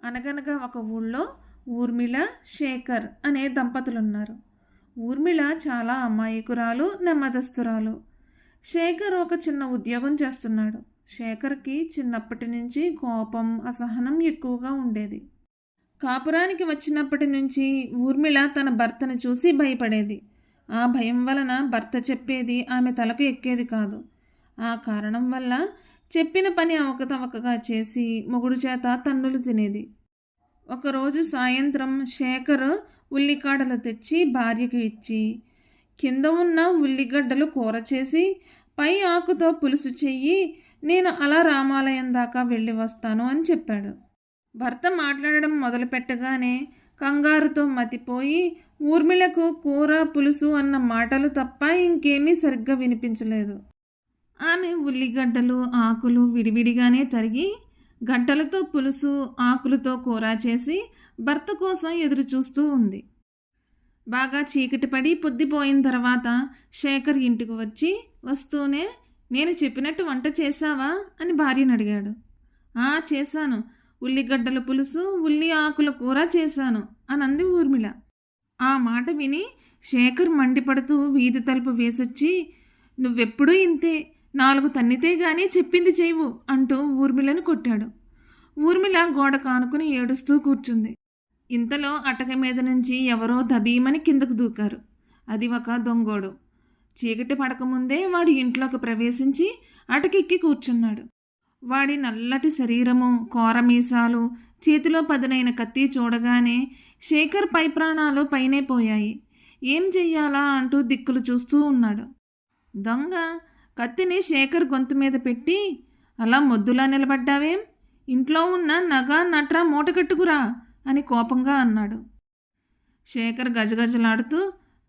అనగనగా ఒక ఊళ్ళో ఊర్మిళ, శేఖర్ అనే దంపతులున్నారు. ఊర్మిళ చాలా అమాయకురాలు, నెమ్మదస్తురాలు. శేఖర్ ఒక చిన్న ఉద్యోగం చేస్తున్నాడు. శేఖర్కి చిన్నప్పటి నుంచి కోపం, అసహనం ఎక్కువగా ఉండేది. కాపురానికి వచ్చినప్పటి నుంచి ఊర్మిళ తన భర్తను చూసి భయపడేది. ఆ భయం వలన భర్త చెప్పేది ఆమె తలకు ఎక్కేది కాదు. ఆ కారణం వల్ల చెప్పిన పని అవకతవకగా చేసి మొగుడు చేత తన్నులు తినేది. ఒకరోజు సాయంత్రం శేఖర్ ఉల్లికాడలు తెచ్చి భార్యకు ఇచ్చి, కింద ఉన్న ఉల్లిగడ్డలు కూర చేసి పై ఆకుతో పులుసు చెయ్యి, నేను అలా రామాలయం దాకా వెళ్ళి వస్తాను అని చెప్పాడు. భర్త మాట్లాడడం మొదలుపెట్టగానే కంగారుతో మతిపోయి ఊర్మిళకు కూర పులుసు అన్న మాటలు తప్ప ఇంకేమీ సరిగ్గా వినిపించలేదు. ఆమె ఉల్లిగడ్డలు ఆకులు విడివిడిగానే తరిగి గడ్డలతో పులుసు, ఆకులతో కూర చేసి భర్త కోసం ఎదురు చూస్తూ ఉంది. బాగా చీకటి పడి పొద్దుపోయిన తర్వాత శేఖర్ ఇంటికి వచ్చి వస్తూనే, నేను చెప్పినట్టు వంట చేశావా అని భార్యను అడిగాడు. చేశాను, ఉల్లిగడ్డల పులుసు, ఉల్లి ఆకుల కూర చేశాను అని అంది ఊర్మిళ. ఆ మాట విని శేఖర్ మండిపడుతూ వీధి తలుపు వేసొచ్చి, నువ్వెప్పుడూ ఇంతే, 4 తన్నితే గానీ చెప్పింది చేయవు అంటూ ఊర్మిళను కొట్టాడు. ఊర్మిళ గోడ కానుకుని ఏడుస్తూ కూర్చుంది. ఇంతలో అటక మీద నుంచి ఎవరో దబీమని కిందకు దూకారు. అది ఒక దొంగోడు. చీకటి పడకముందే వాడు ఇంట్లోకి ప్రవేశించి అటకెక్కి కూర్చున్నాడు. వాడి నల్లటి శరీరము, కోరమీసాలు, చేతిలో పదునైన కత్తి చూడగానే శేఖర్ పై ప్రాణాలు పైనే పోయాయి. ఏం చెయ్యాలా అంటూ దిక్కులు చూస్తూ ఉన్నాడు. దొంగ కత్తిని శేఖర్ గొంతు మీద పెట్టి, అలా మొద్దులా నిలబడ్డావేం, ఇంట్లో ఉన్న నగ నట్రా మూట కట్టుకురా అని కోపంగా అన్నాడు. శేఖర్ గజగజలాడుతూ,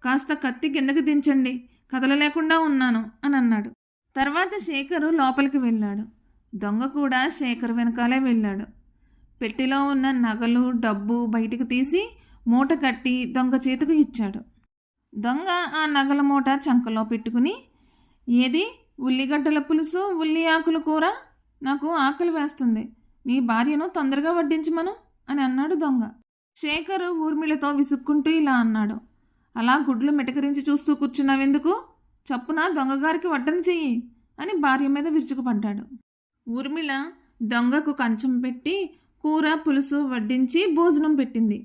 కాస్త కత్తి కిందకి దించండి, కదలలేకుండా ఉన్నాను అని అన్నాడు. తర్వాత శేఖరు లోపలికి వెళ్ళాడు. దొంగ కూడా శేఖర్ వెనకాలే వెళ్ళాడు. పెట్టెలో ఉన్న నగలు, డబ్బు బయటికి తీసి మూట కట్టి దొంగ చేతికి ఇచ్చాడు. దొంగ ఆ నగల మూట చంకలో పెట్టుకుని, ఏది ఉల్లిగడ్డల పులుసు, ఉల్లి ఆకుల కూర, నాకు ఆకలి వేస్తుంది, నీ భార్యను తొందరగా వడ్డించమను అని అన్నాడు దొంగ. శేఖరు ఊర్మిళతో విసుక్కుంటూ ఇలా అన్నాడు, అలా గుడ్లు మిటకరించి చూస్తూ కూర్చున్నావెందుకు, చప్పున దొంగగారికి వడ్డన చెయ్యి అని భార్య మీద విరుచుకుపడ్డాడు. ఊర్మిళ దొంగకు కంచం పెట్టి కూర పులుసు వడ్డించి భోజనం పెట్టింది.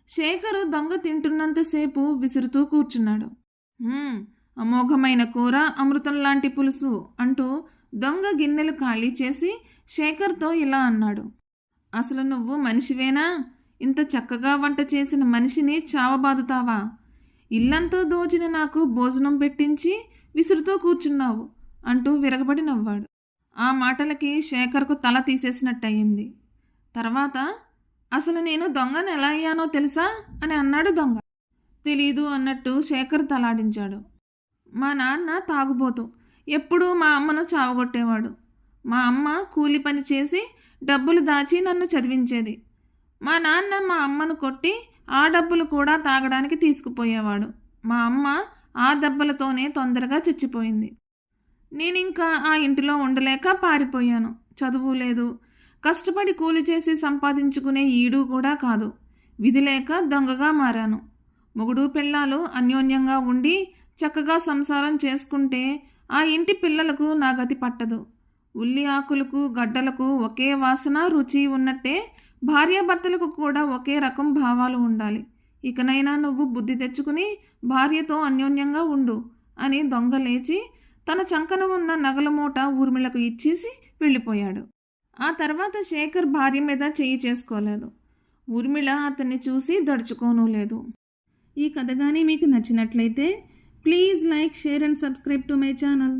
శేఖరు దొంగ తింటున్నంతసేపు విసురుతూ కూర్చున్నాడు. అమోఘమైన కూర, అమృతం లాంటి పులుసు అంటూ దొంగ గిన్నెలు ఖాళీ చేసి శేఖర్తో ఇలా అన్నాడు, అసలు నువ్వు మనిషివేనా, ఇంత చక్కగా వంట చేసిన మనిషిని చావబాదుతావా, ఇల్లంతా దోచిన నాకు భోజనం పెట్టించి విసురుతూ కూర్చున్నావు అంటూ విరగబడి నవ్వాడు. ఆ మాటలకి శేఖర్కు తల తీసేసినట్టయింది. తర్వాత, అసలు నేను దొంగను ఎలా అయ్యానో తెలుసా అని అన్నాడు దొంగ. తెలీదు అన్నట్టు శేఖర్ తలాడించాడు. మా నాన్న తాగుబోతు, ఎప్పుడూ మా అమ్మను చావగొట్టేవాడు. మా అమ్మ కూలి పని చేసి డబ్బులు దాచి నన్ను చదివించేది. మా నాన్న మా అమ్మను కొట్టి ఆ డబ్బులు కూడా తాగడానికి తీసుకుపోయేవాడు. మా అమ్మ ఆ దెబ్బలతోనే తొందరగా చచ్చిపోయింది. నేనింకా ఆ ఇంటిలో ఉండలేక పారిపోయాను. చదువు లేదు, కష్టపడి కూలి చేసి సంపాదించుకునే ఈడు కూడా కాదు. విధి లేక దొంగగా మారాను. మొగుడు పెళ్ళాలు అన్యోన్యంగా ఉండి చక్కగా సంసారం చేసుకుంటే ఆ ఇంటి పిల్లలకు నా గతి పట్టదు. ఉల్లి ఆకులకు, గడ్డలకు ఒకే వాసన, రుచి ఉన్నట్టే భార్యాభర్తలకు కూడా ఒకే రకం భావాలు ఉండాలి. ఇకనైనా నువ్వు బుద్ధి తెచ్చుకుని భార్యతో అన్యోన్యంగా ఉండు అని దొంగ లేచి తన చంకన ఉన్న నగల మూట ఊర్మిళకు ఇచ్చేసి వెళ్ళిపోయాడు. ఆ తర్వాత శేఖర్ భార్య మీద చెయ్యి చేసుకోలేదు. ఊర్మిళ అతన్ని చూసి దడుచుకోనూ లేదు. ఈ కథ కానీ మీకు నచ్చినట్లయితే please like, share and subscribe to my channel.